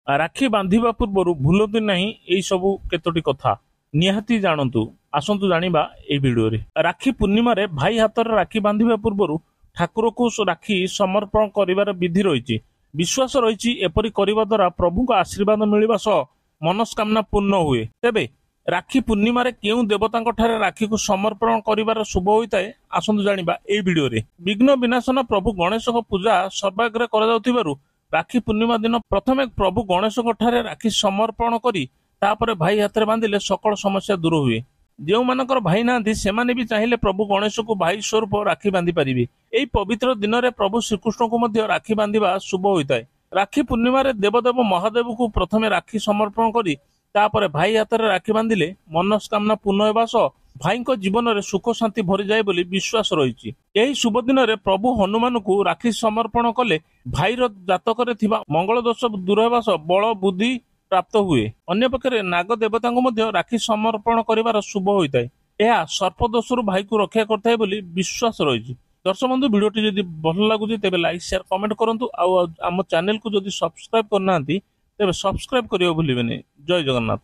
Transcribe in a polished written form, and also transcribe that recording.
राखी बांधिबा पूर्व भूलतु नहीं यही सबू केतोटी कथा निहाती जानतु आसतु जानिबा ए वीडियो रे। राखी पूर्णिमा रे भाई हाथ रे राखी बांधिबा पूर्व ठाकुर को राखी समर्पण करिवार विधि रही विश्वास रही एपरी करने द्वारा प्रभु को आशीर्वाद मिलवा सह मनस्कामना पूर्ण हुए। तेबे राखी पूर्णिमा रे केउ देवतांक ठारे राखी को समर्पण करिवार शुभ होता है आसतु जानिबा ए वीडियो रे। विघ्न विनाशन प्रभु गणेश को पूजा सर्वाग्रे करा जाउथिबारु राखी पूर्णिमा दिन प्रथमे प्रभु गणेश ठारे राखी समर्पण करी तापरे भाई हाथ में बांधिले सकल समस्या दूर हुए। जो मानकर भाई नांदी सेमाने भी चाहिए प्रभु गणेश को भाई स्वरूप राखी बांधि पारिबे। एही पवित्र दिन में प्रभु श्रीकृष्ण को मध्य राखी बांधिबा शुभ होता है। राखी पूर्णिमा रे देवदेव महादेव को प्रथमे राखी समर्पण करी तापरे भाई हाथ में राखी बांधिले मनस्कामना पूर्ण होगा सह भाई को जीवन में सुख शांति भरी जाए बोली विश्वास रही। यही शुभ दिन में प्रभु हनुमान को राखी समर्पण कले भाईर जातक मंगल दोष दूर होगा सह बल बुद्धि प्राप्त हुए। अन्य पक्षे नाग देवता को राखी समर्पण कर शुभ होता है। यह सर्प दोष भाई को रक्षा करता है बोली विश्वास रही। दर्शक बंधु वीडियोटी जदि भल लगुच तेज लाइक शेयर कमेंट करूँ। आम चैनल को जदि सब्सक्राइब करना तेज सब्सक्राइब करियो भूलिबेनी। जय जगन्नाथ।